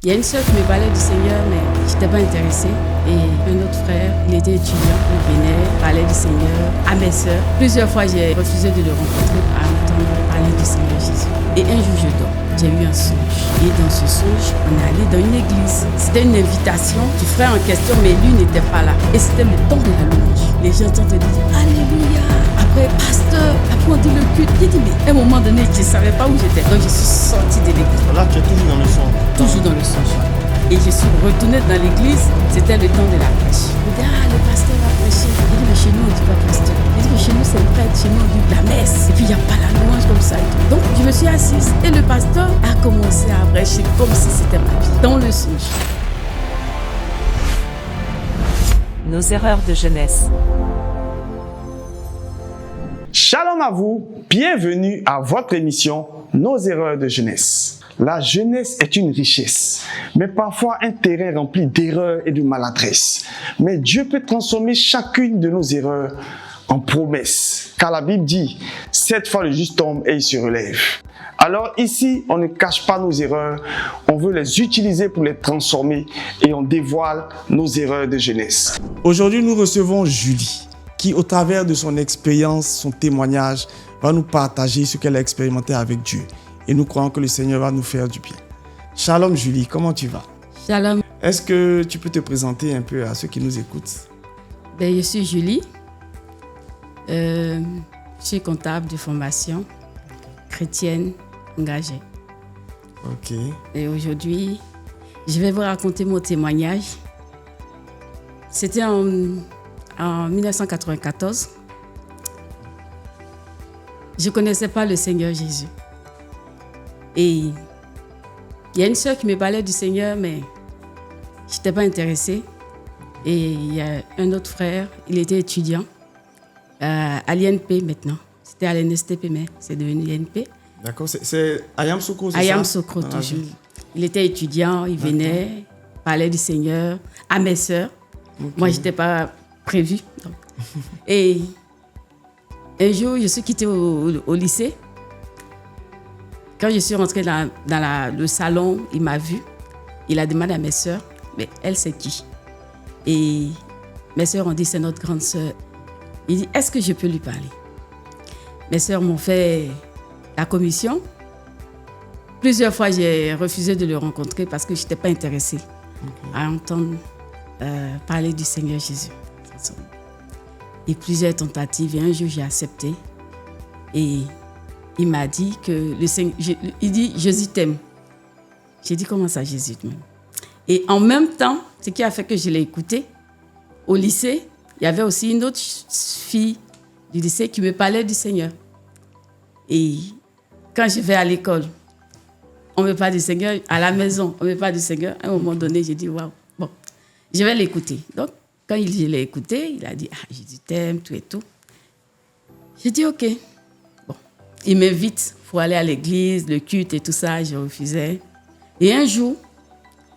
Il y a une sœur qui me parlait du Seigneur, mais je n'étais pas intéressée. Et un autre frère, il était étudiant, il venait, parlait du Seigneur à mes sœurs. Plusieurs fois, j'ai refusé de le rencontrer à entendre parler du Seigneur Jésus. Et un jour, je dors. J'ai eu un songe. Et dans ce songe, on est allé dans une église. C'était une invitation du frère en question, mais lui n'était pas là. Et c'était le temps de la louange. Les gens entendaient dire Alléluia. Après, pasteur, après on dit le culte. J'ai dit, mais à un moment donné, je ne savais pas où j'étais. Donc je suis sortie de l'église. Là, tu es toujours dans le songe. Toujours dans le songe. Et je suis retournée dans l'église. C'était le temps de la prêche. Je me dis, le pasteur va prêcher. Il dit, mais chez nous, on ne dit pas pasteur. Il dit, mais chez nous, c'est le prêtre. Chez nous, on dit la messe. Et puis, il n'y a pas la louange comme ça. Et tout. Donc, je me suis assise. Et le pasteur a commencé à prêcher comme si c'était ma vie. Dans le songe. Nos erreurs de jeunesse. Shalom à vous, bienvenue à votre émission Nos erreurs de jeunesse. La jeunesse est une richesse, mais parfois un terrain rempli d'erreurs et de maladresse. Mais Dieu peut transformer chacune de nos erreurs en promesses, car la Bible dit « 7 fois le juste tombe et il se relève ». Alors ici, on ne cache pas nos erreurs, on veut les utiliser pour les transformer et on dévoile nos erreurs de jeunesse. Aujourd'hui, nous recevons Julie, qui au travers de son expérience, son témoignage, va nous partager ce qu'elle a expérimenté avec Dieu. Et nous croyons que le Seigneur va nous faire du bien. Shalom Julie, comment tu vas? Shalom. Est-ce que tu peux te présenter un peu à ceux qui nous écoutent? Je suis Julie. Je suis comptable de formation, chrétienne, engagée. Ok. Et aujourd'hui, je vais vous raconter mon témoignage. C'était en 1994. Je ne connaissais pas le Seigneur Jésus. Et il y a une sœur qui me parlait du Seigneur, mais je n'étais pas intéressée. Et il y a un autre frère, il était étudiant à l'INP maintenant. C'était à l'NSTP, mais c'est devenu l'INP. D'accord, c'est Ayam Soko, c'est ça? Ayam Soko, toujours. Oui. Il était étudiant, il venait, parlait du Seigneur à mes sœurs. Okay. Moi, je n'étais pas prévue. Donc. Et un jour, je suis quittée au lycée. Quand je suis rentrée dans le salon, il m'a vue. Il a demandé à mes sœurs, mais elle, c'est qui? Et mes sœurs ont dit, c'est notre grande sœur. Il dit, est-ce que je peux lui parler? Mes sœurs m'ont fait la commission. Plusieurs fois, j'ai refusé de le rencontrer parce que je n'étais pas intéressée à entendre parler du Seigneur Jésus. Et plusieurs tentatives. Et un jour, j'ai accepté. Et il m'a dit que le Seigneur... Il dit, Jésus t'aime. J'ai dit, comment ça, Jésus t'aime? Et en même temps, ce qui a fait que je l'ai écouté, au lycée, il y avait aussi une autre fille du lycée qui me parlait du Seigneur. Et quand je vais à l'école, on me parle du Seigneur. À la maison, on me parle du Seigneur. À un moment donné, j'ai dit, waouh, bon, je vais l'écouter. Donc, quand je l'ai écouté, il a dit, Jésus t'aime, tout et tout. J'ai dit, OK. Bon, il m'invite pour aller à l'église, le culte et tout ça, je refusais. Et un jour,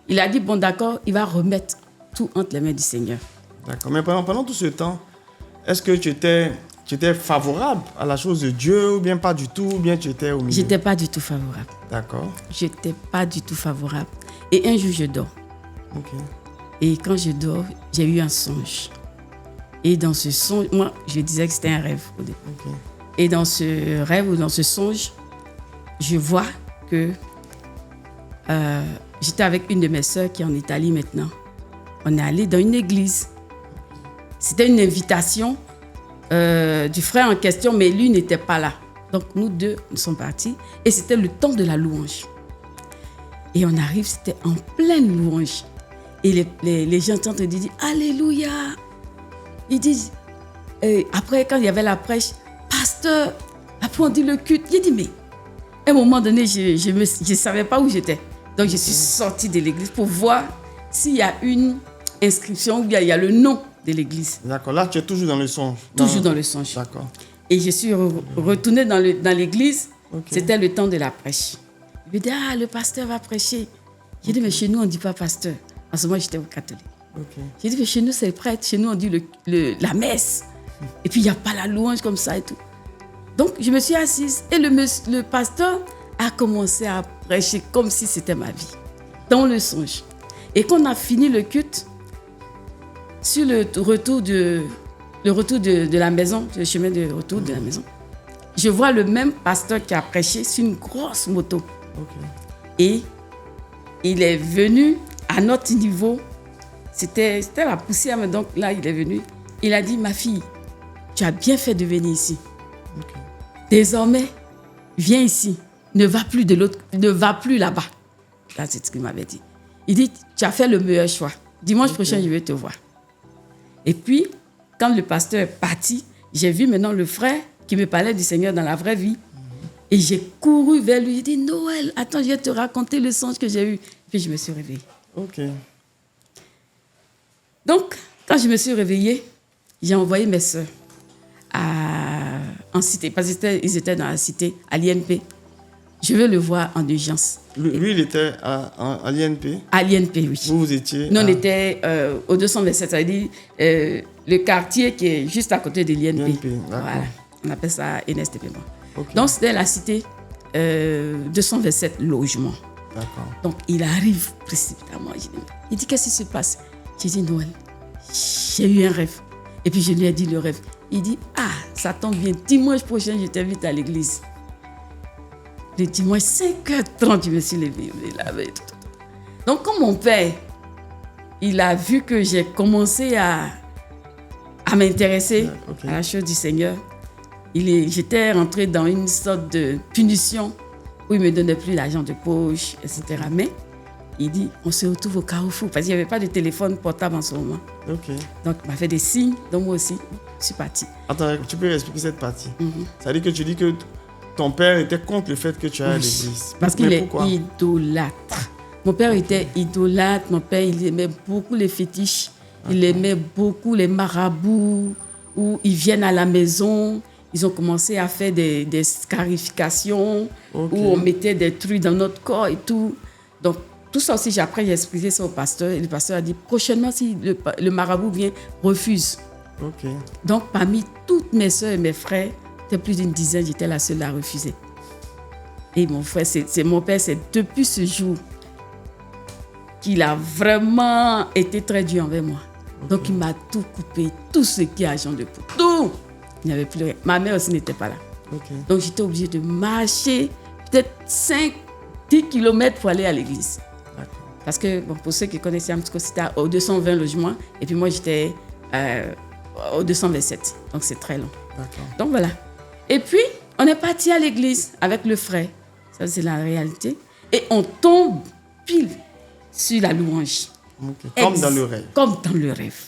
il a dit, bon, d'accord, il va remettre tout entre les mains du Seigneur. D'accord, mais pendant tout ce temps, est-ce que tu étais favorable à la chose de Dieu ou bien pas du tout, ou bien tu étais au milieu? Je n'étais pas du tout favorable. D'accord. Je n'étais pas du tout favorable. Et un jour, je dors. Ok. Et quand je dors, j'ai eu un songe. Et dans ce songe, moi, je disais que c'était un rêve au début. Okay. Et dans ce rêve ou dans ce songe, je vois que j'étais avec une de mes sœurs qui est en Italie maintenant. On est allé dans une église. C'était une invitation du frère en question, mais lui n'était pas là. Donc nous deux, nous sommes partis. Et c'était le temps de la louange. Et on arrive, c'était en pleine louange. Et les gens entendent dire « Alléluia ». Ils disent, après quand il y avait la prêche, « Pasteur », après on dit le culte. J'ai dit, mais à un moment donné, je ne savais pas où j'étais. Donc je suis sortie de l'église pour voir s'il y a une inscription ou bien il y a le nom de l'église. D'accord, là tu es toujours dans le songe. Toujours dans le songe. D'accord. Et je suis retournée dans l'église. Okay. C'était le temps de la prêche. Il me dit, le pasteur va prêcher. J'ai dit, mais chez nous on ne dit pas pasteur. En ce moment, j'étais au catholique. Okay. J'ai dit, mais chez nous, c'est le prêtre. Chez nous, on dit la messe. Et puis, il n'y a pas la louange comme ça et tout. Donc, je me suis assise. Et le pasteur a commencé à prêcher comme si c'était ma vie. dans le songe. Et quand on a fini le culte, sur le retour de la maison, le chemin de retour de la maison, je vois le même pasteur qui a prêché sur une grosse moto. Et il est venu à notre niveau. C'était la poussière, mais donc là, il est venu. Il a dit, ma fille, tu as bien fait de venir ici. Désormais, viens ici. Ne va plus là-bas. Là, c'est ce qu'il m'avait dit. Il dit, tu as fait le meilleur choix. Dimanche prochain, je vais te voir. Et puis, quand le pasteur est parti, j'ai vu maintenant le frère qui me parlait du Seigneur dans la vraie vie. Et j'ai couru vers lui. Il dit, Noël, attends, je vais te raconter le songe que j'ai eu. Puis je me suis réveillée. Donc, quand je me suis réveillée, j'ai envoyé mes soeurs en cité, parce qu'ils étaient dans la cité, à l'INP. Je veux le voir en urgence. Lui, il était à l'INP? À l'INP, oui. Vous étiez? Nous, on était au 227, ça veut dire le quartier qui est juste à côté de l'INP. Voilà. On appelle ça NSTP. Donc, c'était la cité 227 logements. D'accord. Donc, il arrive précipitamment. Il dit, qu'est-ce qui se passe? J'ai dit, Noël, j'ai eu un rêve. Et puis, je lui ai dit le rêve. Il dit, ça tombe bien. Dimanche prochain, je t'invite à l'église. Le dimanche, 5h30, je me suis levée. Donc, comme mon père, il a vu que j'ai commencé à m'intéresser à la chose du Seigneur, j'étais rentrée dans une sorte de punition où il ne me donnait plus l'argent de poche, etc. Mais il dit, on se retrouve au Carrefour, parce qu'il n'y avait pas de téléphone portable en ce moment. Donc, il m'a fait des signes, donc moi aussi, je suis partie. Attends, tu peux expliquer cette partie? Ça veut dire que tu dis que ton père était contre le fait que tu ailles à l'église. Parce qu'il est idolâtre. Mon père était idolâtre. Mon père, il aimait beaucoup les fétiches. Il aimait beaucoup les marabouts où ils viennent à la maison. Ils ont commencé à faire des scarifications où on mettait des trucs dans notre corps et tout. Donc, tout ça aussi, j'ai expliqué ça au pasteur. Et le pasteur a dit, prochainement, si le marabout vient, refuse. Donc, parmi toutes mes soeurs et mes frères, c'était plus d'une dizaine, j'étais la seule à refuser. Et mon frère, mon père, c'est depuis ce jour qu'il a vraiment été très dur envers moi. Donc, il m'a tout coupé, tout ce qui est argent de poule. Tout! Il n'y avait plus rien. Ma mère aussi n'était pas là. Donc, j'étais obligée de marcher peut-être 5-10 kilomètres pour aller à l'église. Parce que, pour ceux qui connaissaient un petit peu, c'était au 220 logements. Et puis moi, j'étais au 227. Donc, c'est très long. Donc, voilà. Et puis, on est parti à l'église avec le frère. Ça, c'est la réalité. Et on tombe pile sur la louange. Comme dans le rêve. Comme dans le rêve.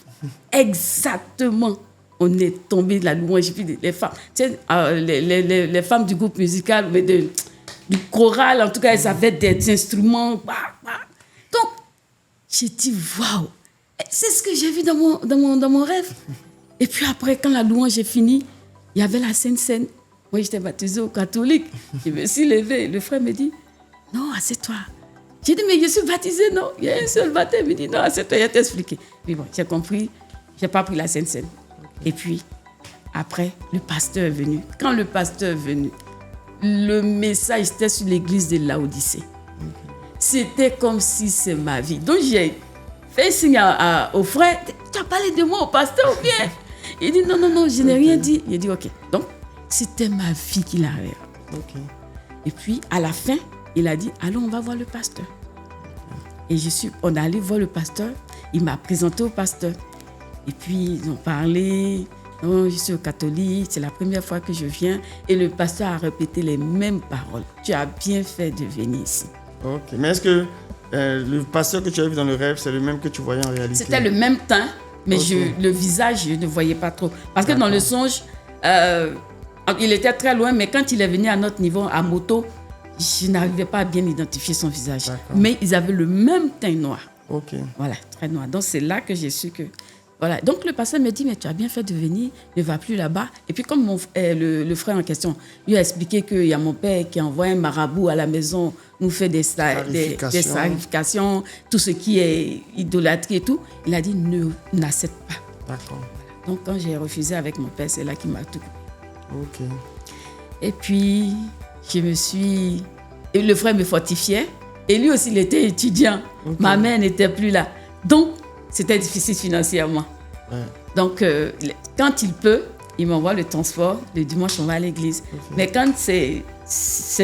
Exactement. On est tombé de la louange. Et puis, les femmes, tu sais, les femmes du groupe musical, mais du choral, en tout cas, elles avaient des instruments. Donc, j'ai dit, waouh, c'est ce que j'ai vu dans mon rêve. Et puis après, quand la louange est finie, il y avait la Sainte Seine. Moi, j'étais baptisée au catholique. Je me suis levée. Le frère me dit, non, assieds-toi. J'ai dit, mais je suis baptisée, non. Il y a un seul baptême. Il me dit, non, assieds-toi, il a t'expliqué. Puis bon, j'ai compris. Je n'ai pas pris la Sainte Seine. Et puis, après, le pasteur est venu. Quand le pasteur est venu, le message était sur l'église de Laodicée. C'était comme si c'est ma vie. Donc, j'ai fait signe au frère, tu as parlé de moi au pasteur ou bien? Il dit, non, je n'ai rien dit. Il dit, ok. Donc, c'était ma vie qu'il avait. Et puis, à la fin, il a dit, allons, on va voir le pasteur. Et on est allé voir le pasteur. Il m'a présenté au pasteur. Et puis, ils ont parlé. Non, je suis catholique, c'est la première fois que je viens. Et le pasteur a répété les mêmes paroles. Tu as bien fait de venir ici. Mais est-ce que le pasteur que tu as vu dans le rêve, c'est le même que tu voyais en réalité? C'était le même teint, mais le visage, je ne voyais pas trop. Parce que dans le songe, il était très loin, mais quand il est venu à notre niveau, à moto, je n'arrivais pas à bien identifier son visage. Mais ils avaient le même teint noir. Voilà, très noir. Donc, c'est là que j'ai su que... Voilà. Donc, le pasteur me dit, mais tu as bien fait de venir, ne va plus là-bas. Et puis, comme le frère en question lui a expliqué qu'il y a mon père qui envoie un marabout à la maison, nous fait des scarifications, tout ce qui est idolâtrie et tout, il a dit, n'accepte pas. Donc, quand j'ai refusé avec mon père, c'est là qu'il m'a tout coupé. Et puis, le frère me fortifiait. Et lui aussi, il était étudiant. Ok. Ma mère n'était plus là. Donc, c'était difficile financièrement. Ouais. Donc, quand il peut, il m'envoie le transport. Le dimanche, on va à l'église. Ok. Mais quand c'est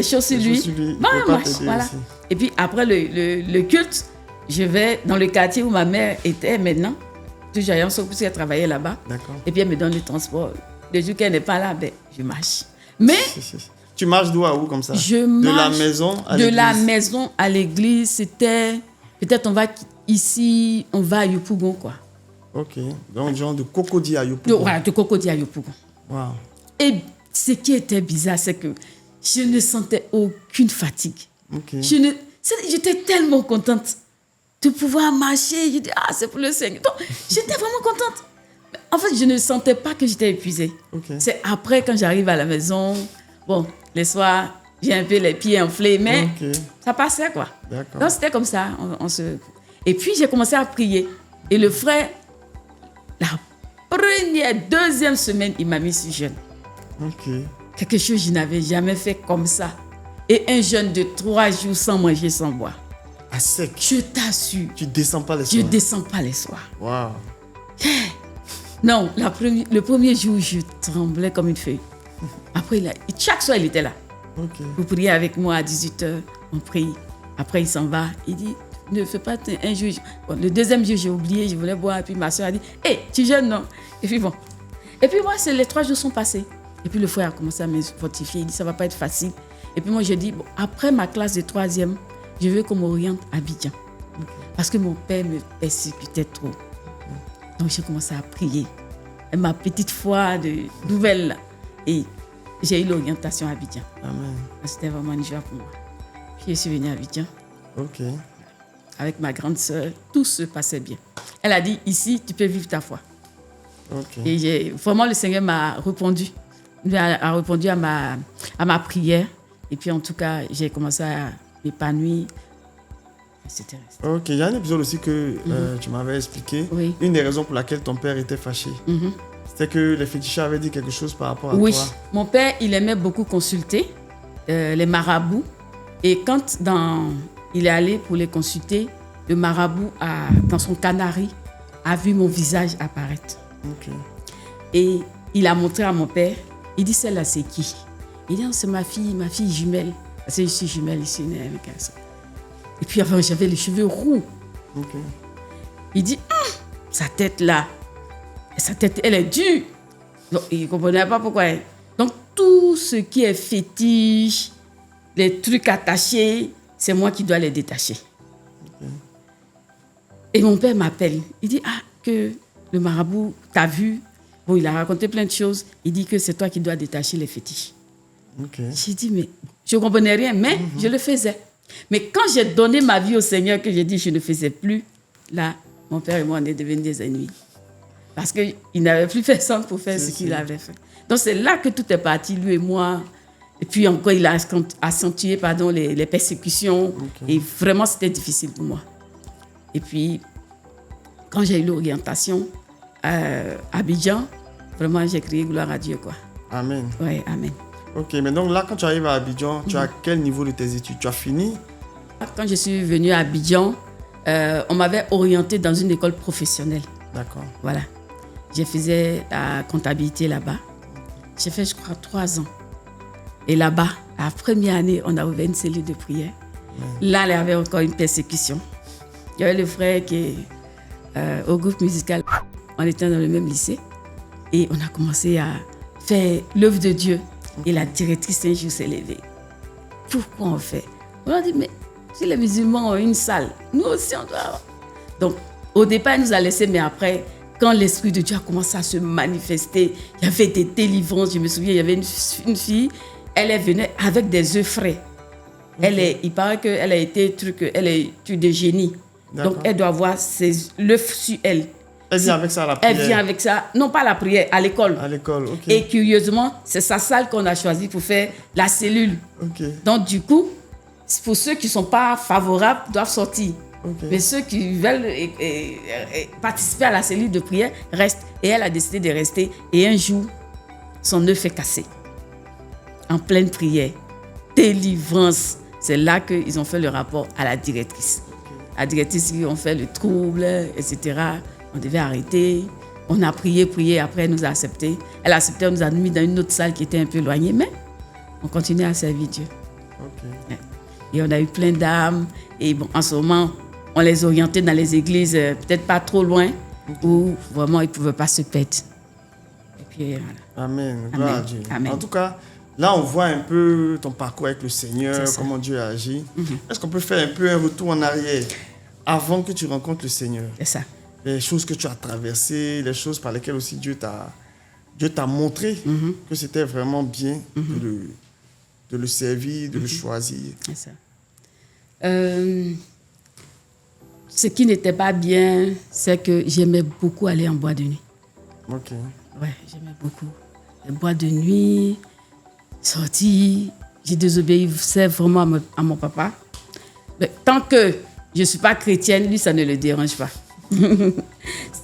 chaud sur lui, il bah, peut pas moi, t'aider voilà. aussi. Et puis, après le culte, je vais dans le quartier où ma mère était maintenant. Toujours à Yansou, parce qu'elle travaillait là-bas. D'accord. Et puis, elle me donne le transport. Le jour qu'elle n'est pas là, ben, je marche. Mais Tu marches d'où à où comme ça? je De la marche maison à de l'église? la maison à l'église. C'était... Peut-être on va ici, on va à Yopougon, quoi. Ok. Donc, genre de Cocody à Yopougon. Voilà, de Cocody à Yopougon. Wow. Et ce qui était bizarre, c'est que je ne sentais aucune fatigue. Ok. J'étais tellement contente de pouvoir marcher. Je dis, c'est pour le Seigneur. Donc, j'étais vraiment contente. En fait, je ne sentais pas que j'étais épuisée. Ok. C'est après, quand j'arrive à la maison, bon, les soirs, j'ai un peu les pieds enflés, mais Ok. ça passait, quoi. D'accord. Donc, c'était comme ça. Et puis, j'ai commencé à prier. Et le frère, la deuxième semaine, il m'a mis sur jeûne. Ok. Quelque chose que je n'avais jamais fait comme ça. Et un jeûne de 3 jours sans manger, sans boire. À sec. Je t'assure, Tu descends pas les je soirs. ne descends pas les soirs. Wow. Non, le premier jour, je tremblais comme une feuille. Après, chaque soir, il était là. Ok. Vous priez avec moi à 18h, on prie. Après, il s'en va. Il dit, ne fais pas un jour. Bon, le deuxième jour, j'ai oublié, je voulais boire. Et puis ma soeur a dit, hé, tu jeûnes, non? Et puis bon. Et puis moi, les 3 jours sont passés. Et puis le frère a commencé à me fortifier. Il dit, ça ne va pas être facile. Et puis moi, je dis, bon, après ma classe de 3e, je veux qu'on m'oriente à Abidjan. Parce que mon père me persécutait trop. Donc j'ai commencé à prier. Et ma petite foi de nouvelle, là. Et j'ai eu l'orientation à Abidjan. Amen. C'était vraiment une joie pour moi. Puis je suis venue à Abidjan Ok. avec ma grande sœur. Tout se passait bien. Elle a dit, ici, tu peux vivre ta foi. Ok. Et vraiment, le Seigneur m'a répondu. Il a répondu à ma prière. Et puis, en tout cas, j'ai commencé à m'épanouir. Etc. Ok. Il y a un épisode aussi que tu m'avais expliqué. Oui. Une des raisons pour laquelle ton père était fâché. C'était que les fétichistes avaient dit quelque chose par rapport à Oui, toi. mon père, il aimait beaucoup consulter les marabouts. Et quand il est allé pour les consulter, le marabout, dans son canari, a vu mon visage apparaître. Ok. Et il a montré à mon père. Il dit, celle-là, c'est qui? Il dit, c'est ma fille jumelle. Parce que je suis jumelle ici, née avec un son. Et puis, enfin, j'avais les cheveux roux. Ok. Il dit, sa tête là, sa tête, elle est dure. Donc, il ne comprenait pas pourquoi. Donc, tout ce qui est fétiche, les trucs attachés, c'est moi qui dois les détacher. Okay. Et mon père m'appelle. Il dit, que le marabout t'a vu. Bon, il a raconté plein de choses. Il dit que c'est toi qui dois détacher les fétiches. Okay. J'ai dit, mais je ne comprenais rien, mais je le faisais. Mais quand j'ai donné ma vie au Seigneur, que j'ai dit je ne faisais plus, là, mon père et moi, on est devenus des ennemis. Parce qu'il n'avait plus personne pour faire ce qu'il avait fait. Donc, c'est là que tout est parti, lui et moi. Et puis encore, il a accentué les persécutions. Okay. Et vraiment, c'était difficile pour moi. Et puis, quand j'ai eu l'orientation à Abidjan, vraiment, j'ai crié gloire à Dieu, quoi. Amen. Oui, amen. Ok, mais donc là, quand tu arrives à Abidjan, tu as quel niveau de tes études? Tu as fini? Quand je suis venue à Abidjan, on m'avait orientée dans une école professionnelle. D'accord. Voilà. Je faisais la comptabilité là-bas. J'ai fait, je crois, 3 ans. Et là-bas, la première année, on a ouvert une cellule de prière. Là, il y avait encore une persécution. Il y avait le frère qui est au groupe musical. On était dans le même lycée. Et on a commencé à faire l'œuvre de Dieu. Et la directrice, un jour, s'est levée. Pourquoi on fait? On a dit, mais si les musulmans ont une salle, nous aussi, on doit avoir. Donc, au départ, elle nous a laissé, mais après, quand l'Esprit de Dieu a commencé à se manifester, il y avait des délivrances. Je me souviens, il y avait une fille, elle venait avec des œufs frais. Okay. Il paraît qu'elle a été elle est de génie. Donc, elle doit avoir l'œuf sur elle. Elle vient avec ça à la prière? Elle vient avec ça, non pas à la prière, à l'école. À l'école, ok. Et curieusement, c'est sa salle qu'on a choisie pour faire la cellule. Okay. Donc, du coup, pour ceux qui ne sont pas favorables, doivent sortir. Okay. Mais ceux qui veulent participer à la cellule de prière restent. Et elle a décidé de rester. Et un jour, son œuf est cassé. En pleine prière. Délivrance. c'est là qu'ils ont fait le rapport à la directrice. La directrice, ils ont fait le trouble, etc. On devait arrêter. On a prié, après elle nous a acceptés. Elle a accepté, elle nous a mis dans une autre salle qui était un peu éloignée, mais on continuait à servir Dieu. Ok. Et on a eu plein d'âmes. Et bon, en ce moment, on les orientait dans les églises, peut-être pas trop loin, où vraiment ils ne pouvaient pas se perdre. Et puis voilà. Amen. Gloire à Dieu. Amen. En tout cas, là, on voit un peu ton parcours avec le Seigneur, comment Dieu a agi. Est-ce qu'on peut faire un peu un retour en arrière avant que tu rencontres le Seigneur? C'est ça. Les choses que tu as traversées, les choses par lesquelles aussi Dieu t'a montré que c'était vraiment bien de le servir, de le choisir. C'est ça. Ce qui n'était pas bien, c'est que j'aimais beaucoup aller en boîte de nuit. Ok. Ouais, j'aimais beaucoup. Les boîtes de nuit, sortir. J'ai désobéissé vraiment à mon papa. Mais tant que je ne suis pas chrétienne, lui, ça ne le dérange pas.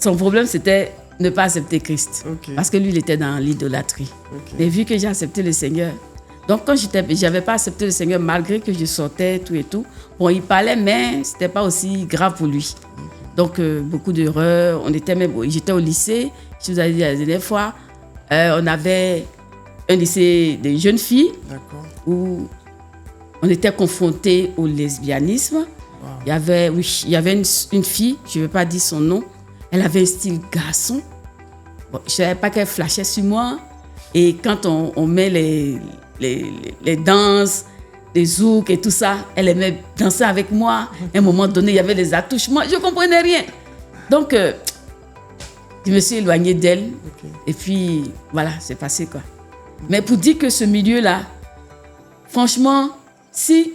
Son problème, c'était ne pas accepter Christ. Okay. Parce que lui, il était dans l'idolâtrie. Okay. Mais vu que j'ai accepté le Seigneur, donc quand je n'avais pas accepté le Seigneur, malgré que je sortais, tout et tout, bon, il parlait, mais ce n'était pas aussi grave pour lui. Donc, beaucoup d'erreurs. J'étais au lycée, je vous avais dit la dernière fois, on avait un lycée de jeunes filles. D'accord. Où on était confrontés au lesbianisme. Wow. Il y avait une fille, je ne vais pas dire son nom, elle avait un style garçon. Bon, je ne savais pas qu'elle flashait sur moi. Et quand on met les danses, les zouks et tout ça, elle aimait danser avec moi. À un moment donné, il y avait les attouchements, je ne comprenais rien. Donc, je me suis éloignée d'elle. Okay. Et puis, voilà, c'est passé quoi. Mais pour dire que ce milieu-là, franchement, si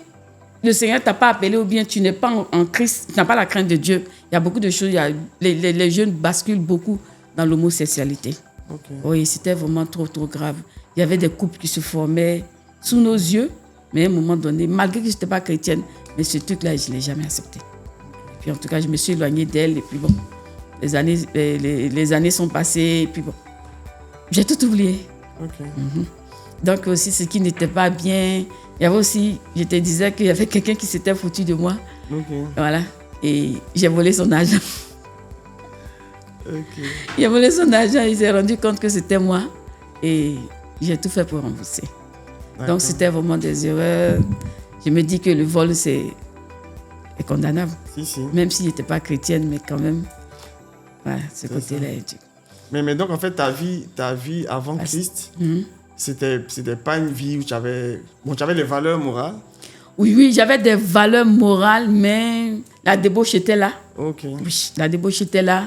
le Seigneur ne t'a pas appelé ou bien tu n'es pas en Christ, tu n'as pas la crainte de Dieu, il y a beaucoup de choses, les jeunes basculent beaucoup dans l'homosexualité. Okay. Oui, c'était vraiment trop, trop grave. Il y avait des couples qui se formaient sous nos yeux, mais à un moment donné, malgré que je n'étais pas chrétienne, mais ce truc-là, je ne l'ai jamais accepté. Et puis en tout cas, je me suis éloignée d'elle et puis bon, les années sont passées et puis bon, j'ai tout oublié. Okay. Donc aussi, ce qui n'était pas bien, il y avait aussi, je te disais qu'il y avait quelqu'un qui s'était foutu de moi. Okay. Voilà. Et j'ai volé son argent. Okay. Il a volé son argent, il s'est rendu compte que c'était moi. Et j'ai tout fait pour rembourser. D'accord. Donc c'était vraiment des erreurs. Je me dis que le vol, c'est condamnable. Si. Même s'il n'était pas chrétienne, mais quand même, voilà, ce côté-là. Mais donc en fait, ta vie avant Christ, c'était pas une vie où tu avais les valeurs morales. Oui, j'avais des valeurs morales, mais la débauche était là. Ok. Oui, la débauche était là.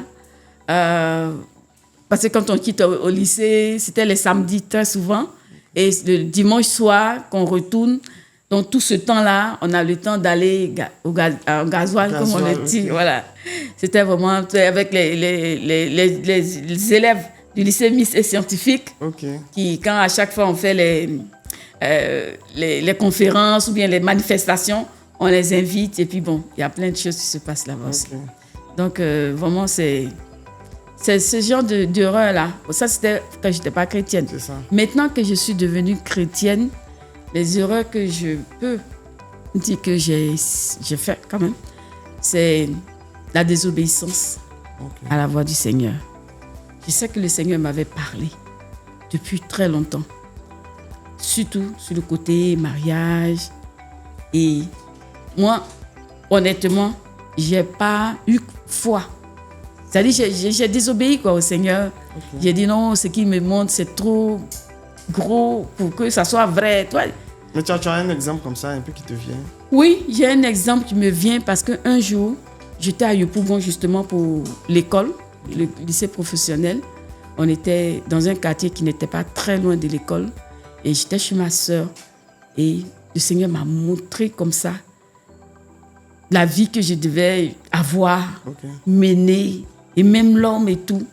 Parce que quand on quitte au lycée, c'était les samedis très souvent. Et le dimanche soir, qu'on retourne, donc tout ce temps-là, on a le temps d'aller au gasoil, comme on le dit. Okay. Voilà. C'était vraiment avec les élèves du lycée mixte et scientifique, qui, quand à chaque fois on fait les conférences ou bien les manifestations, on les invite et puis bon, il y a plein de choses qui se passent là-bas aussi. Donc vraiment, c'est ce genre d'erreur-là. Ça, c'était quand je n'étais pas chrétienne. C'est ça. Maintenant que je suis devenue chrétienne, les erreurs que je peux dire que j'ai fait quand même, c'est la désobéissance à la voix du Seigneur. Je sais que le Seigneur m'avait parlé depuis très longtemps, surtout sur le côté mariage. Et moi, honnêtement, je n'ai pas eu foi. C'est-à-dire, j'ai désobéi au Seigneur. J'ai dit non, ce qu'il me montre, c'est trop gros pour que ça soit vrai. Toi, mais tu as un exemple comme ça, un peu qui te vient? Oui, j'ai un exemple qui me vient parce qu'un jour, j'étais à Yopougon justement pour l'école, le lycée professionnel. On était dans un quartier qui n'était pas très loin de l'école. Et j'étais chez ma sœur. Et le Seigneur m'a montré comme ça la vie que je devais avoir, mener, et même l'homme et tout.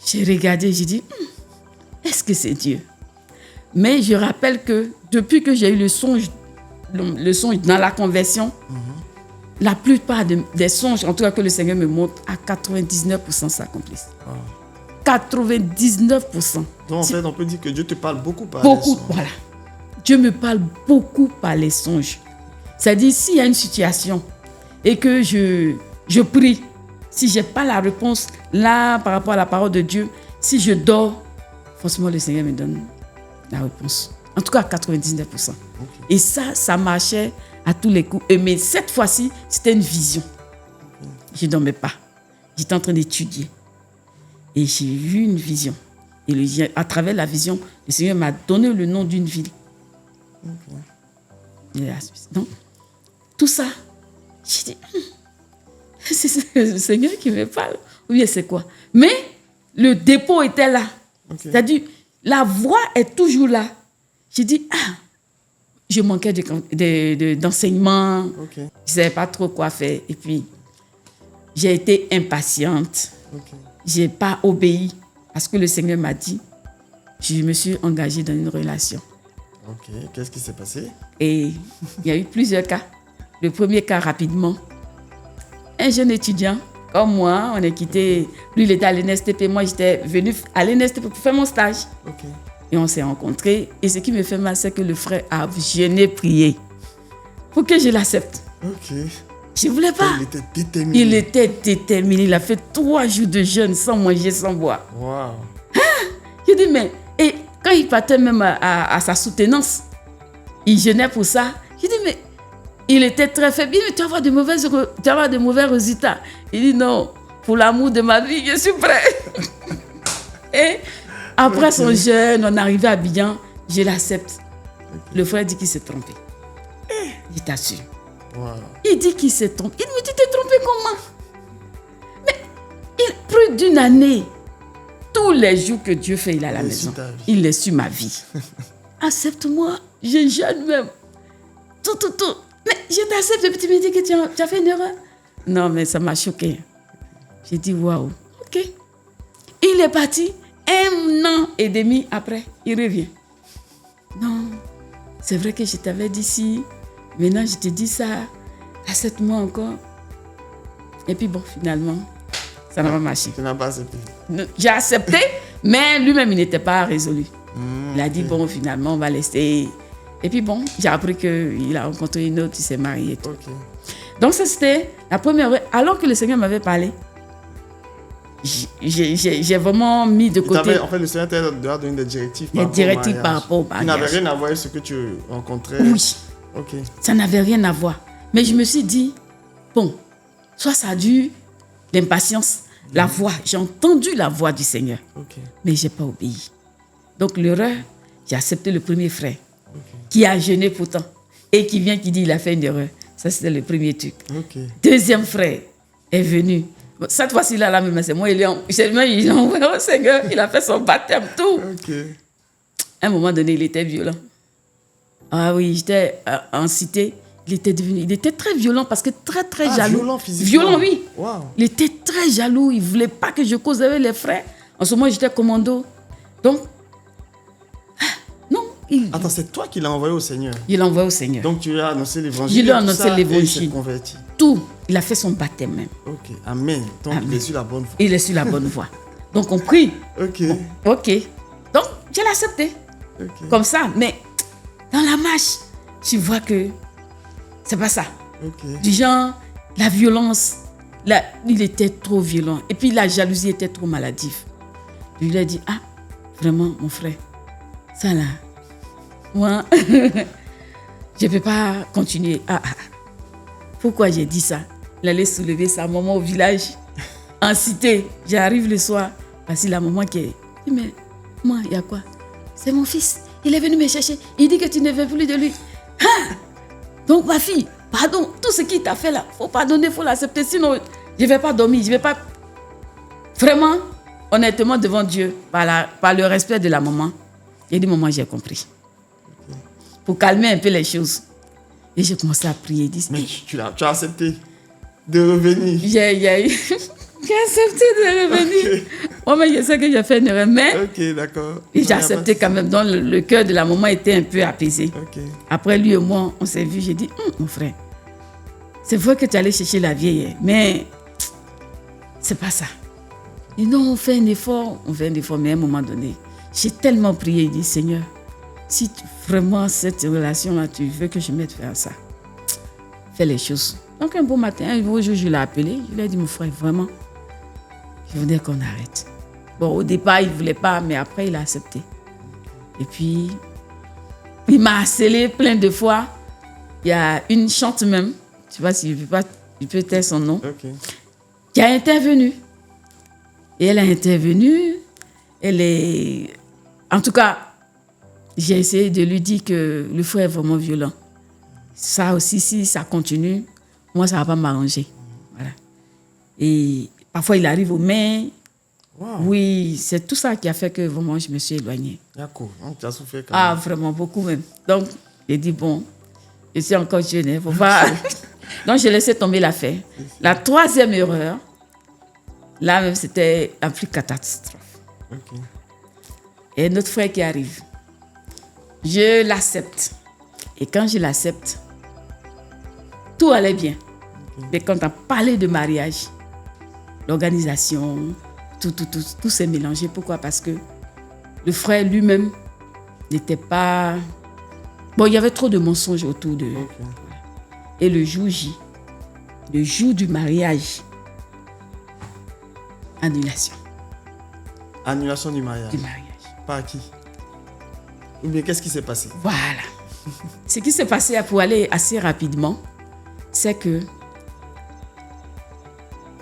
J'ai regardé, j'ai dit, est-ce que c'est Dieu? Mais je rappelle que depuis que j'ai eu le songe dans la conversion, la plupart des songes, en tout cas que le Seigneur me montre, à 99% s'accomplissent. 99%. Donc en fait, on peut dire que Dieu te parle beaucoup par beaucoup, voilà. Dieu me parle beaucoup par les songes. C'est-à-dire, s'il y a une situation et que je prie, si je n'ai pas la réponse là par rapport à la parole de Dieu, si je dors, forcément le Seigneur me donne la réponse. En tout cas, 99%. Okay. Et ça marchait à tous les coups. Mais cette fois-ci, c'était une vision. Okay. Je ne dormais pas. J'étais en train d'étudier. Et j'ai vu une vision. Et à travers la vision, le Seigneur m'a donné le nom d'une ville. Okay. Donc, tout ça, j'ai dit, c'est le Seigneur qui me parle. Ou bien c'est quoi? Mais le dépôt était là. Okay. C'est-à-dire, la voix est toujours là. J'ai dit, je manquais d'enseignement. Okay. Je ne savais pas trop quoi faire. Et puis, j'ai été impatiente. Okay. Je n'ai pas obéi parce que le Seigneur m'a dit. Je me suis engagée dans une relation. Ok, qu'est-ce qui s'est passé? Et il y a eu plusieurs cas. Le premier cas, rapidement. Un jeune étudiant, comme moi, on est quitté. Lui, il était à l'NSTP. Moi, j'étais venue à l'NSTP pour faire mon stage. Okay. Et on s'est rencontrés. Et ce qui me fait mal, c'est que le frère a jeûné, prié pour que je l'accepte. Ok. Je ne voulais pas. Il était déterminé. Il était déterminé. Il a fait 3 jours de jeûne sans manger, sans boire. Wow. Je dis, mais... Et quand il partait même à sa soutenance, il jeûnait pour ça. Je dis, mais il était très faible. Il dit, mais tu vas avoir de mauvais résultats. Il dit, non, pour l'amour de ma vie, je suis prêt. Et après son jeûne, on est arrivé à Abidjan, je l'accepte. Le frère dit qu'il s'est trompé. Je t'assure. Wow. Il dit qu'il s'est trompé. Il dit, mais tu t'es trompé comment? Mais plus d'une année, tous les jours que Dieu fait, il est à la maison. Il est sur ma vie. Accepte-moi, je jeûne même. Tout. Mais je t'accepte et puis tu me dis que tu as fait une erreur. Non, mais ça m'a choqué. J'ai dit, waouh, ok. Il est parti. 1 an et demi après, il revient. Non, c'est vrai que je t'avais dit si. Maintenant, je te dis ça. Accepte-moi encore. Et puis bon, finalement, ça n'a pas marché. Tu n'as pas accepté? J'ai accepté, mais lui-même, il n'était pas résolu. Il a dit, bon, finalement, on va laisser. Et puis bon, j'ai appris qu'il a rencontré une autre, il s'est marié et tout. Okay. Donc ça, c'était la première fois. Alors que le Seigneur m'avait parlé, j'ai vraiment mis de côté. En fait, le Seigneur t'a donné des directives par rapport au mariage. Qui n'avait rien à voir avec ce que tu rencontrais. Oui. Okay. Ça n'avait rien à voir. Mais je me suis dit, bon, soit ça a dû l'impatience, la voix. J'ai entendu la voix du Seigneur, mais je n'ai pas obéi. Donc l'erreur, j'ai accepté le premier frère qui a jeûné pourtant et qui vient qui dit qu'il a fait une erreur. Ça, c'était le premier truc. Deuxième frère est venu. Cette fois-ci, là, même, c'est moi, il a envoyé au Seigneur, il a fait son baptême, tout. À un moment donné, il était violent. Ah oui, j'étais en cité. Il était très violent parce que très jaloux. Violent physiquement? Violent, oui. Wow. Il était très jaloux. Il ne voulait pas que je cause avec les frères. En ce moment, j'étais commando. Donc, non. Attends, c'est toi qui l'as envoyé au Seigneur? Il l'a envoyé au Seigneur. Donc, tu lui as annoncé l'évangile? Je lui ai annoncé l'évangile. Et il s'est converti? Tout. Il a fait son baptême même. Ok, amen. Donc, amen. Il est sur la bonne voie. Il est sur la bonne voie. Donc, on prie. Ok. Donc, je l'ai accepté. Comme ça. Mais dans la marche, tu vois que c'est pas ça. Du genre, la violence, il était trop violent. Et puis la jalousie était trop maladive. Je lui ai dit, vraiment, mon frère, ça là, moi, je ne peux pas continuer. Pourquoi j'ai dit ça? Il allait soulever sa maman au village, en cité. J'arrive le soir, voici la maman qui est... Mais moi, il y a quoi? C'est mon fils. Il est venu me chercher. Il dit que tu ne veux plus de lui. Donc, ma fille, pardon, tout ce qu'il t'a fait là, il faut pardonner, il faut l'accepter. Sinon, je ne vais pas dormir. Je ne vais pas... Vraiment, honnêtement, devant Dieu, par le respect de la maman, j'ai dit, maman, j'ai compris. Pour calmer un peu les choses. Et j'ai commencé à prier. Mais tu as accepté de revenir? J'ai accepté de revenir. Moi, mais je sais que j'ai fait une erreur, mais d'accord. J'ai accepté quand même. Donc, le cœur de la maman était un peu apaisé. Après, lui et moi, on s'est vus. J'ai dit, mon frère, c'est vrai que tu allais chercher la vieille, mais c'est pas ça. Et non, on fait un effort, mais à un moment donné, j'ai tellement prié. Il dit, Seigneur, si vraiment cette relation-là, tu veux que je mette faire ça, fais les choses. Donc un beau matin, un beau jour, je l'ai appelé. Je lui ai dit, mon frère, vraiment, je voudrais qu'on arrête. Bon, au départ, il ne voulait pas, mais après, il a accepté. Et puis, il m'a harcelé plein de fois. Il y a une chante même, je ne sais pas si il peut taire son nom, qui a intervenu. Et elle a intervenu. En tout cas, j'ai essayé de lui dire que le frère est vraiment violent. Ça aussi, si ça continue, moi, ça ne va pas m'arranger. Voilà. Et parfois, il arrive aux mains. Wow. Oui, c'est tout ça qui a fait que vraiment, je me suis éloignée. D'accord. Donc, tu as souffert quand même. Ah, vraiment, beaucoup même. Donc, j'ai dit, bon, je suis encore jeune, il faut pas... Donc, j'ai laissé tomber l'affaire. La troisième erreur, là même, c'était la plus catastrophe. Ok. Et notre frère qui arrive, je l'accepte. Et quand je l'accepte, tout allait bien. Mais quand on a parlé de mariage, l'organisation, tout s'est mélangé. Pourquoi? Parce que le frère lui-même n'était pas... Bon, il y avait trop de mensonges autour de... Ok. Et le jour J, le jour du mariage, annulation Annulation du mariage. du mariage. Par qui? Ou bien qu'est-ce qui s'est passé? Voilà. Ce qui s'est passé, pour aller assez rapidement, c'est que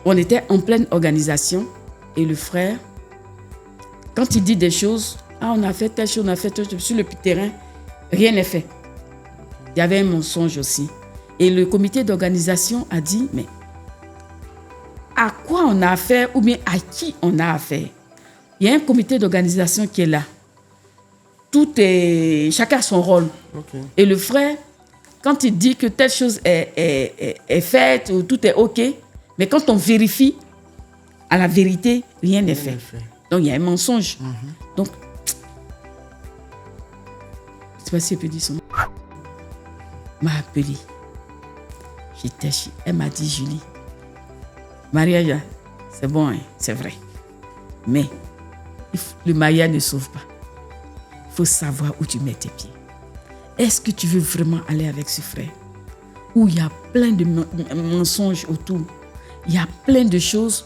on était en pleine organisation et le frère, quand il dit des choses, on a fait telle chose, on a fait telle chose, sur le terrain, rien n'est fait. Il y avait un mensonge aussi. Et le comité d'organisation a dit, mais à quoi on a affaire ou bien à qui on a affaire? Il y a un comité d'organisation qui est là. Chacun a son rôle. Ok. Et le frère, quand il dit que telle chose est faite ou tout est OK, mais quand on vérifie, à la vérité, rien n'est fait. Donc, il y a un mensonge. Donc, je ne sais pas si je peux dire son nom. M'a appelé. Elle m'a dit, Julie, mariage, c'est bon, hein, c'est vrai. Mais le mariage ne sauve pas. Il faut savoir où tu mets tes pieds. Est-ce que tu veux vraiment aller avec ce frère où il y a plein de mensonges autour? Il y a plein de choses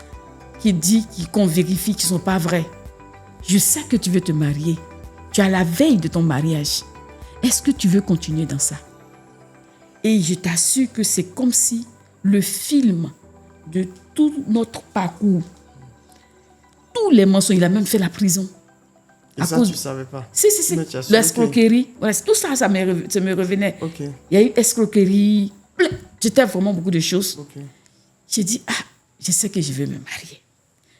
qu'on vérifie qui ne sont pas vraies. Je sais que tu veux te marier. Tu es à la veille de ton mariage. Est-ce que tu veux continuer dans ça? Et je t'assure que c'est comme si le film de tout notre parcours, tous les mensonges, il a même fait la prison. Et ça, tu ne savais pas? Si. L'escroquerie, voilà, tout ça, ça me revenait. Ok. Il y a eu escroquerie, j'étais vraiment beaucoup de choses. Ok. J'ai dit, je sais que je vais me marier.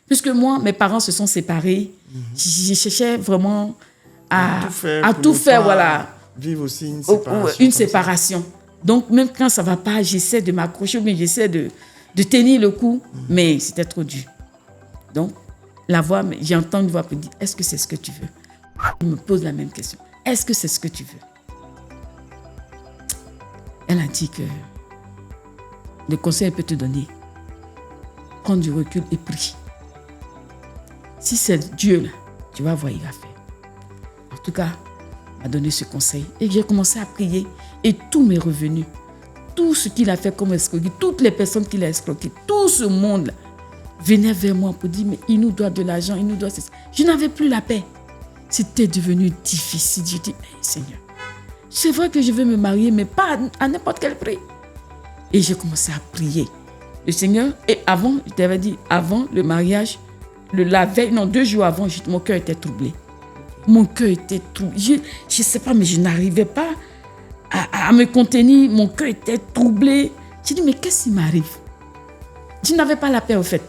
Puisque moi, mes parents se sont séparés, je cherchais vraiment à tout faire, voilà. Vivre aussi une séparation. Une séparation. Donc, même quand ça ne va pas, j'essaie de m'accrocher, mais j'essaie de tenir le coup, mais c'était trop dur. Donc, j'entends une voix qui dit, est-ce que c'est ce que tu veux? Il me pose la même question. Est-ce que c'est ce que tu veux? Elle a dit que le conseil peut te donner. Prends du recul et prie. Si c'est Dieu, là, tu vas voir, il va faire. En tout cas, il m'a donné ce conseil. Et j'ai commencé à prier. Et tout m'est revenu. Tout ce qu'il a fait comme escroquerie, toutes les personnes qu'il a escroquées, tout ce monde-là, venait vers moi pour dire, mais il nous doit de l'argent, il nous doit... Je n'avais plus la paix. C'était devenu difficile. J'ai dit, Seigneur, c'est vrai que je veux me marier, mais pas à n'importe quel prix. Et j'ai commencé à prier. Le Seigneur, et avant, je t'avais dit, avant le mariage, la veille, 2 jours avant, mon cœur était troublé. Mon cœur était troublé. Je ne sais pas, mais je n'arrivais pas à me contenir. Mon cœur était troublé. J'ai dit, mais qu'est-ce qui m'arrive? Je n'avais pas la paix, au fait.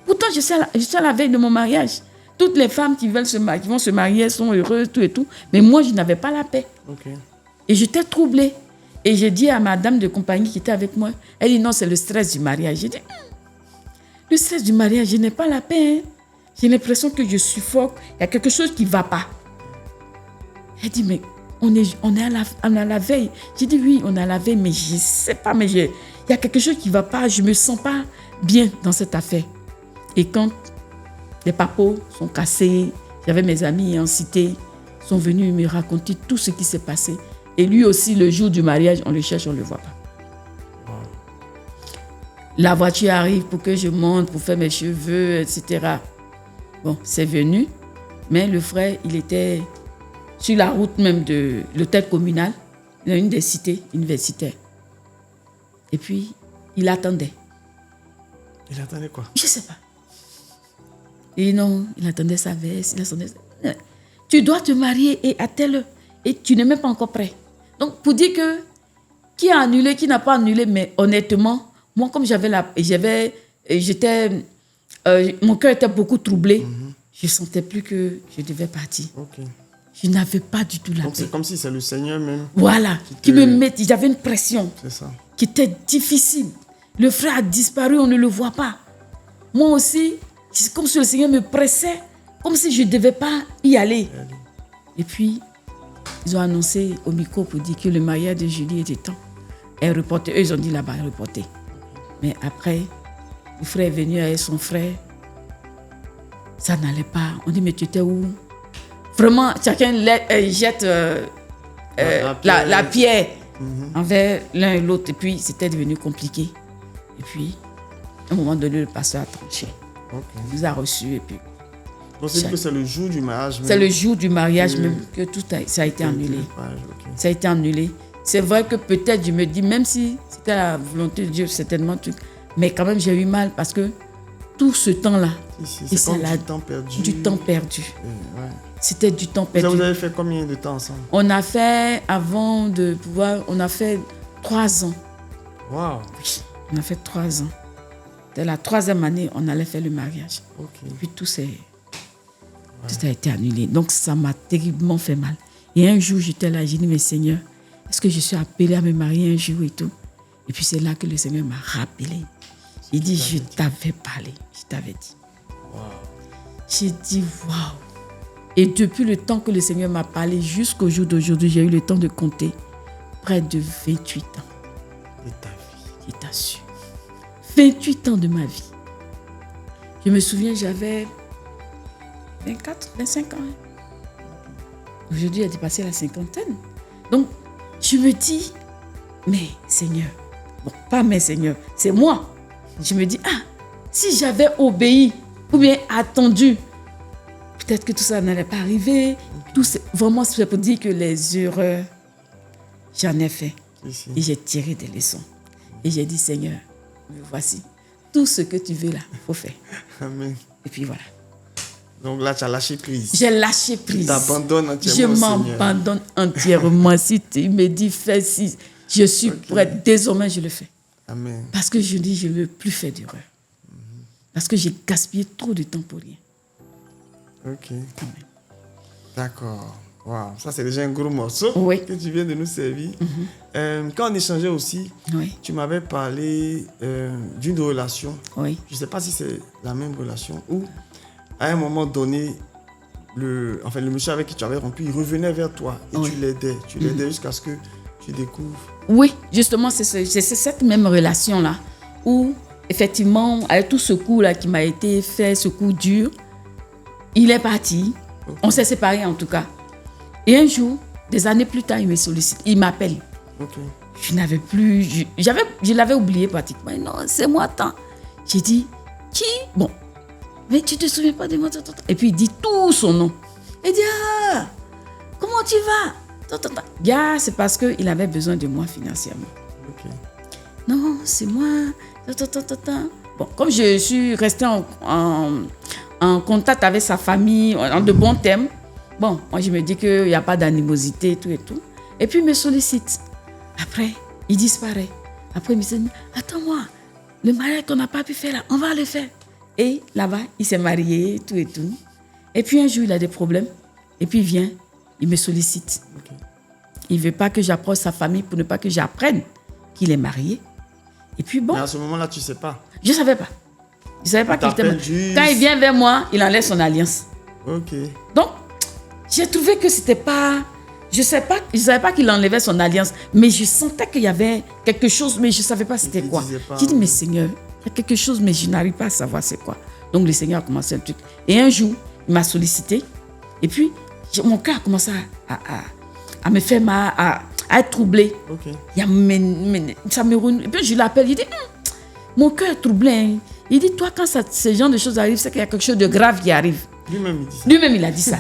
Pourtant, je suis à la veille de mon mariage. Toutes les femmes qui vont se marier sont heureuses, tout et tout. Mais moi, je n'avais pas la paix. Okay. Et j'étais troublée. Et j'ai dit à ma dame de compagnie qui était avec moi, elle dit, non, c'est le stress du mariage. J'ai dit, le stress du mariage, je n'ai pas la paix. Hein. J'ai l'impression que je suffoque. Il y a quelque chose qui ne va pas. Elle dit, mais on est à la veille. J'ai dit, oui, on est à la veille, mais je ne sais pas, mais il y a quelque chose qui ne va pas. Je ne me sens pas bien dans cette affaire. Et quand les papos sont cassés, j'avais mes amis en cité, sont venus me raconter tout ce qui s'est passé. Et lui aussi, le jour du mariage, on le cherche, on ne le voit pas. La voiture arrive pour que je monte, pour faire mes cheveux, etc. Bon, c'est venu. Mais le frère, il était sur la route même de l'hôtel communal, dans une des cités universitaires. Et puis, il attendait. Il attendait quoi? Je ne sais pas. Et non, il attendait sa veste. Tu dois te marier et à telle heure. Et tu n'es même pas encore prêt. Donc, pour dire que qui a annulé, qui n'a pas annulé, mais honnêtement, moi, comme mon cœur était beaucoup troublé, je ne sentais plus que je devais partir. Okay. Je n'avais pas du tout la paix. Donc, c'est comme si c'est le Seigneur même. Voilà, qui me mettait. J'avais une pression. C'est ça. Qui était difficile. Le frère a disparu, on ne le voit pas. Moi aussi, c'est comme si le Seigneur me pressait, comme si je ne devais pas y aller. Et puis, ils ont annoncé au micro pour dire que le mariage de Julie était temps. Elle reportait. Eux, ils ont dit là-bas, reporter. Mais après, le frère est venu avec son frère. Ça n'allait pas. On dit, mais tu étais où? Vraiment, chacun jette la pierre envers l'un et l'autre. Et puis, c'était devenu compliqué. Et puis, à un moment donné, le pasteur a tranché. Il nous a reçus. Et puis, donc, c'est que c'est le jour du mariage même. C'est le jour du mariage même que ça a été annulé. Ça a été annulé. C'est vrai que peut-être, je me dis, même si c'était la volonté de Dieu, certainement, mais quand même, j'ai eu mal parce que tout ce temps-là, c'est comme du temps perdu. Du temps perdu. Ouais. C'était du temps perdu. Vous avez fait combien de temps ensemble? On a fait, avant de pouvoir, on a fait 3 ans. Wow. Oui, on a fait 3 ans. C'était la 3e année, on allait faire le mariage. Okay. Et puis tout a été annulé. Donc ça m'a terriblement fait mal. Et un jour, j'étais là, j'ai dit, mais Seigneur, est-ce que je suis appelée à me marier un jour et tout? Et puis c'est là que le Seigneur m'a rappelé. Il dit, je t'avais parlé, je t'avais dit. Wow. J'ai dit, waouh. Et depuis le temps que le Seigneur m'a parlé jusqu'au jour d'aujourd'hui, j'ai eu le temps de compter près de 28 ans. De ta vie. Je t'assure. 28 ans de ma vie. Je me souviens, j'avais 24, 25 ans. Aujourd'hui, j'ai dépassé la 50aine. Donc, je me dis, mais Seigneur, bon, pas mais Seigneur, c'est moi. Je me dis, si j'avais obéi ou bien attendu, peut-être que tout ça n'allait pas arriver. Vraiment, c'est pour dire que les erreurs, j'en ai fait. Et j'ai tiré des leçons. Et j'ai dit, Seigneur, me voici. Tout ce que tu veux là, il faut faire. Amen. Et puis voilà. Donc là, tu as lâché prise. J'ai lâché prise. Tu t'abandonnes entièrement. Je m'abandonne entièrement. Si tu me dis, fais si, je suis prête. Désormais, je le fais. Amen. Parce que je dis, je ne veux plus faire d'erreur. Parce que j'ai gaspillé trop de temps pour rien. Ok. Amen. D'accord. Wow. Ça, c'est déjà un gros morceau que tu viens de nous servir. Quand on échangeait aussi, tu m'avais parlé d'une relation. Oui. Je ne sais pas si c'est la même relation où, à un moment donné, le monsieur avec qui tu avais rompu, il revenait vers toi et tu l'aidais. Tu l'aidais jusqu'à ce que tu découvres. Oui, justement, c'est cette même relation-là où, effectivement, avec tout ce coup-là qui m'a été fait, ce coup dur, il est parti. Okay. On s'est séparés en tout cas. Et un jour, des années plus tard, il me sollicite. Il m'appelle. Okay. Je n'avais plus... Je l'avais oublié pratiquement. Non, c'est moi, tant. J'ai dit, qui? Bon. Mais tu ne te souviens pas de moi? Et puis il dit tout son nom. Il dit, comment tu vas? Bien, c'est parce qu'il avait besoin de moi financièrement. Okay. Non, c'est moi. Bon, comme je suis restée en contact avec sa famille, en de bons termes, bon, moi je me dis qu'il n'y a pas d'animosité, tout et tout. Et puis il me sollicite. Après, il disparaît. Après, il me dit, attends-moi, le mariage qu'on n'a pas pu faire là, on va le faire. Et là-bas, il s'est marié, tout et tout. Et puis un jour, il a des problèmes. Et puis il vient, il me sollicite. Okay. Il ne veut pas que j'approche sa famille pour ne pas que j'apprenne qu'il est marié. Et puis bon. Mais à ce moment-là, tu ne sais pas. Je ne savais pas. Je ne savais pas qu'il était marié. Quand il vient vers moi, il enlève son alliance. Ok. Donc, j'ai trouvé que c'était pas... Je ne savais pas qu'il enlevait son alliance, mais je sentais qu'il y avait quelque chose, mais je ne savais pas c'était quoi. J'ai dit, mais Seigneur, il y a quelque chose, mais je n'arrive pas à savoir c'est quoi. Donc, le Seigneur a commencé le truc. Et un jour, il m'a sollicité. Et puis, Mon cœur a commencé à me faire mal, à être troublé. Ok. Ça me renoue. Et puis je l'appelle, il dit, mon cœur est troublé. Hein. Il dit, toi, quand ce genre de choses arrivent, c'est qu'il y a quelque chose de grave qui arrive. Lui-même, il dit ça. Lui-même, il a dit ça.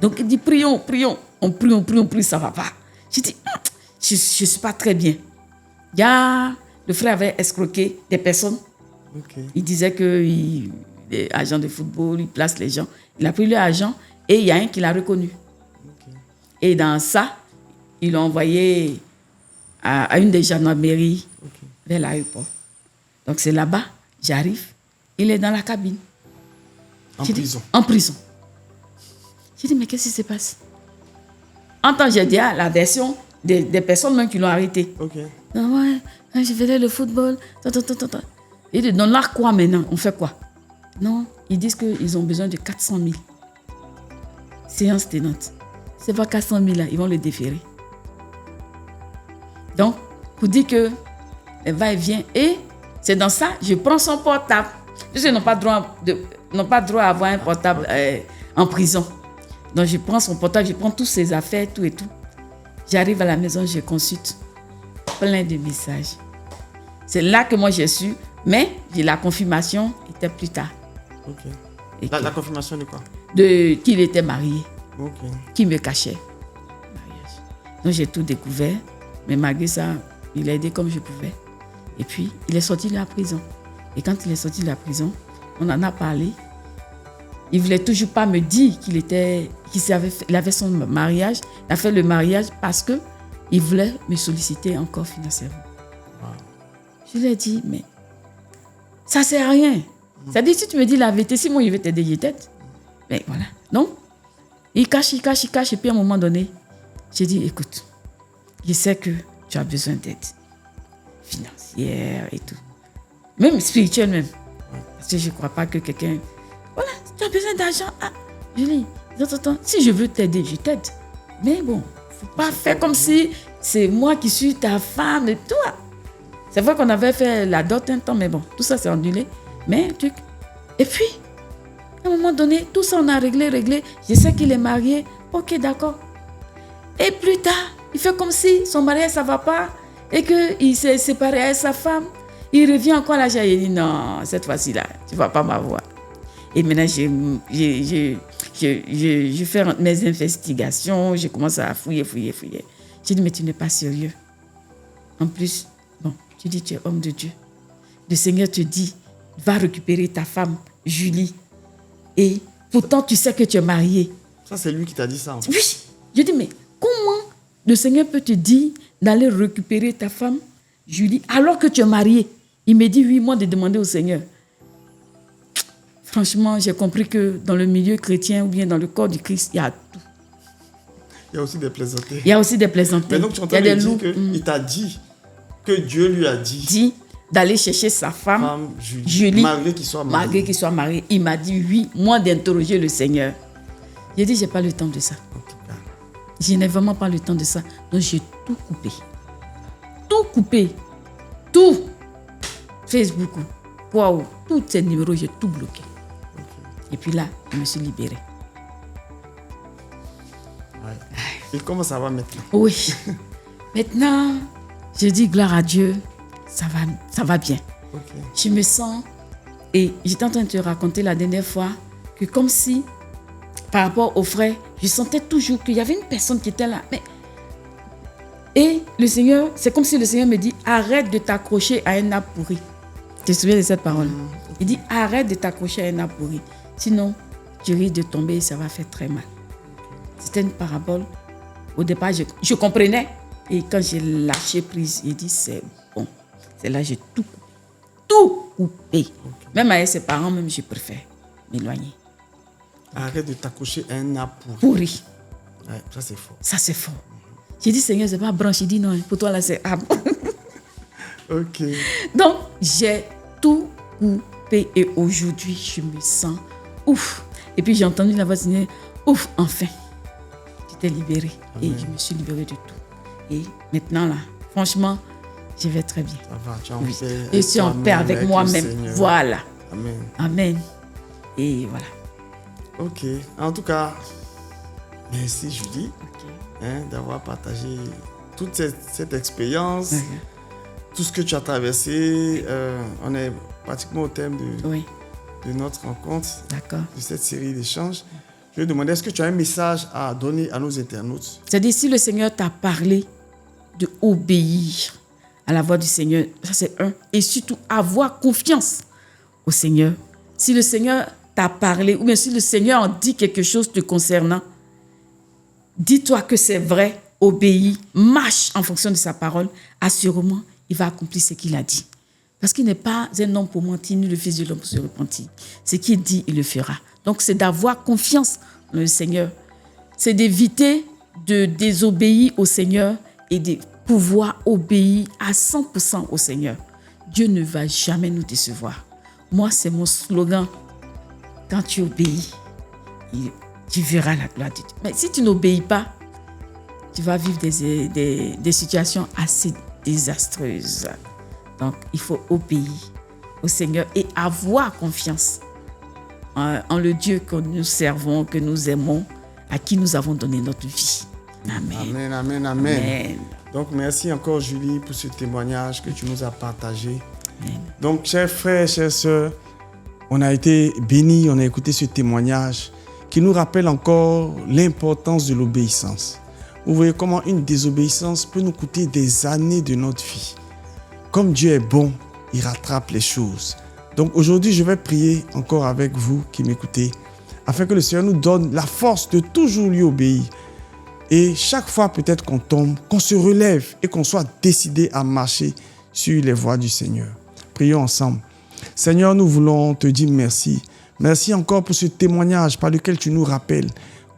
Donc, il dit, prions. On prie, ça va pas. J'ai dit, je ne suis pas très bien. Le frère avait escroqué des personnes. Ok. Il disait qu'il est agent de football, il place les gens. Il a pris l'argent et il y a un qui l'a reconnu. Ok. Et dans ça, ils l'ont envoyé à une des gendarmeries vers l'aéroport. Donc, c'est là-bas, j'arrive, il est dans la cabine. En prison. En prison. J'ai dit, mais qu'est-ce qui se passe? En temps, j'ai dit la version des personnes même qui l'ont arrêté. Ok. Non, ouais, je faisais le football. Il dit, non, là, quoi maintenant? On fait quoi? Non, ils disent qu'ils ont besoin de 400 000. Séance tenante. C'est pas 400 000 là, ils vont le déférer. Donc, pour dire que va-et-vient, et c'est dans ça, je prends son portable. Parce qu'ils n'ont pas droit à avoir un portable en prison. Donc, je prends son portable, je prends toutes ses affaires, tout et tout. J'arrive à la maison, je consulte plein de messages. C'est là que moi j'ai su, mais la confirmation était plus tard. Ok. La confirmation de quoi? Qu'il était marié, Ok. qu'il me cachait. Mariage. Donc, j'ai tout découvert, mais malgré ça, il a aidé comme je pouvais. Et puis, il est sorti de la prison. Et quand il est sorti de la prison, on en a parlé. Il ne voulait toujours pas me dire qu'il avait son mariage. Il a fait le mariage parce qu'il voulait me solliciter encore financièrement. Wow. Je lui ai dit, mais ça ne sert à rien. C'est-à-dire, si tu me dis la vérité, si moi, je vais t'aider, je t'aide. Mais voilà. Donc, il cache. Et puis, à un moment donné, j'ai dit, écoute, je sais que tu as besoin d'aide financière et tout. Même spirituelle même. Parce que je ne crois pas que quelqu'un... Voilà, tu as besoin d'argent. Ah, Julie, si je veux t'aider, je t'aide. Mais bon, il ne faut pas faire comme si c'est moi qui suis ta femme et toi. C'est vrai qu'on avait fait la dot un temps, mais bon, tout ça c'est annulé. Mais un truc. Et puis, à un moment donné, tout ça on a réglé. Je sais qu'il est marié. Ok, d'accord. Et plus tard, il fait comme si son mariage ça ne va pas et qu'il s'est séparé avec sa femme. Il revient encore là, j'ai dit non, cette fois-ci-là, tu ne vas pas m'avoir. Et maintenant, je fais mes investigations, je commence à fouiller. J'ai dit, mais tu n'es pas sérieux. En plus, bon, tu dis, tu es homme de Dieu. Le Seigneur te dit, va récupérer ta femme, Julie. Et pourtant, tu sais que tu es marié. Ça, c'est lui qui t'a dit ça, en fait. Oui. Je dis, mais comment le Seigneur peut te dire d'aller récupérer ta femme, Julie, alors que tu es marié? Il me dit, 8 mois de demander au Seigneur. Franchement, j'ai compris que dans le milieu chrétien ou bien dans le corps du Christ, il y a tout. Il y a aussi des plaisanteries. Il y a aussi des plaisanteries. Mais donc, tu entends dire qu'il t'a dit, que Dieu lui a dit d'aller chercher sa femme Julie, malgré qu'il soit marié. Malgré qu'il soit marié. Il m'a dit, oui, moi d'interroger le Seigneur. J'ai dit, je n'ai pas le temps de ça. Je n'ai vraiment pas le temps de ça. Donc, j'ai tout coupé. Tout. Facebook, wow, tous ces numéros, j'ai tout bloqué. Et puis là, je me suis libérée. Ouais. Et comment ça va maintenant? Oui. Maintenant, je dis gloire à Dieu, ça va bien. Okay. Je me sens, et j'étais en train de te raconter la dernière fois, que comme si, par rapport aux frères, je sentais toujours qu'il y avait une personne qui était là. Et le Seigneur, c'est comme si le Seigneur me dit, arrête de t'accrocher à un arbre pourri. Tu te souviens de cette parole? Il dit, arrête de t'accrocher à un arbre pourri. Sinon, tu risques de tomber et ça va faire très mal. C'était une parabole. Au départ, je comprenais. Et quand j'ai lâché prise, il dit, c'est bon. C'est là que j'ai tout coupé. Même avec ses parents, même je préfère m'éloigner. Arrête de t'accrocher à un arbre pourri. Ouais, ça c'est fort. Ça c'est fort. J'ai dit, Seigneur, c'est pas branche. Il dit, non, pour toi là, c'est arbre. Ok. Donc, j'ai tout coupé et aujourd'hui, je me sens ouf. Et puis, j'ai entendu la voix du Seigneur, ouf, enfin. J'étais libérée. Amen. Et je me suis libérée de tout. Et maintenant, là, franchement, je vais très bien. Ça va, tu es en paix. Et je suis en paix avec moi-même. Voilà. Amen. Amen. Et voilà. Ok. En tout cas, Merci Julie Ok. d'avoir partagé toute cette expérience, Mhm. tout ce que tu as traversé. On est pratiquement au thème Oui, de notre rencontre, d'accord. de cette série d'échanges. Je vais demander, est-ce que tu as un message à donner à nos internautes? C'est-à-dire, si le Seigneur t'a parlé de obéir à la voix du Seigneur, ça c'est un. Et surtout, avoir confiance au Seigneur. Si le Seigneur t'a parlé, ou bien si le Seigneur en dit quelque chose te concernant, dis-toi que c'est vrai, obéis, marche en fonction de sa parole. Assurément, il va accomplir ce qu'il a dit. Parce qu'il n'est pas un homme pour mentir, ni le fils de l'homme pour se repentir. Ce qu'il dit, il le fera. Donc, c'est d'avoir confiance dans le Seigneur. C'est d'éviter de désobéir au Seigneur et de pouvoir obéir à 100% au Seigneur. Dieu ne va jamais nous décevoir. Moi, c'est mon slogan. Quand tu obéis, tu verras la gloire de Dieu. Mais si tu n'obéis pas, tu vas vivre des situations assez désastreuses. Donc, il faut obéir au Seigneur et avoir confiance en le Dieu que nous servons, que nous aimons, à qui nous avons donné notre vie. Amen. Amen, amen, amen. Amen. Donc, merci encore, Julie, pour ce témoignage que tu nous as partagé. Amen. Donc, chers frères, chères sœurs, on a été bénis, on a écouté ce témoignage qui nous rappelle encore l'importance de l'obéissance. Vous voyez comment une désobéissance peut nous coûter des années de notre vie. Comme Dieu est bon, il rattrape les choses. Donc aujourd'hui, je vais prier encore avec vous qui m'écoutez, afin que le Seigneur nous donne la force de toujours lui obéir. Et chaque fois peut-être qu'on tombe, qu'on se relève et qu'on soit décidé à marcher sur les voies du Seigneur. Prions ensemble. Seigneur, nous voulons te dire merci. Merci encore pour ce témoignage par lequel tu nous rappelles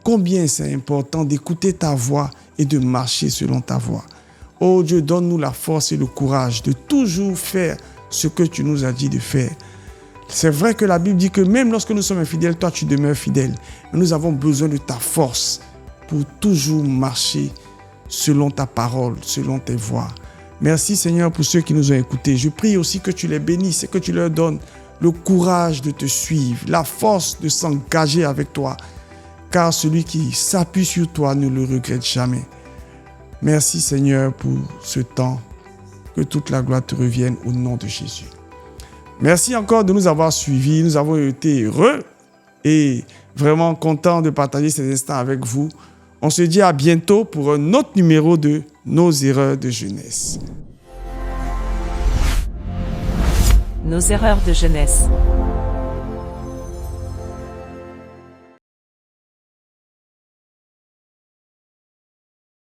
combien c'est important d'écouter ta voix et de marcher selon ta voix. Oh Dieu, donne-nous la force et le courage de toujours faire ce que tu nous as dit de faire. C'est vrai que la Bible dit que même lorsque nous sommes infidèles, toi tu demeures fidèle. Mais nous avons besoin de ta force pour toujours marcher selon ta parole, selon tes voies. Merci Seigneur pour ceux qui nous ont écoutés. Je prie aussi que tu les bénisses et que tu leur donnes le courage de te suivre, la force de s'engager avec toi, car celui qui s'appuie sur toi ne le regrette jamais. Merci Seigneur pour ce temps. Que toute la gloire te revienne au nom de Jésus. Merci encore de nous avoir suivis. Nous avons été heureux et vraiment contents de partager ces instants avec vous. On se dit à bientôt pour un autre numéro de Nos erreurs de jeunesse. Nos erreurs de jeunesse.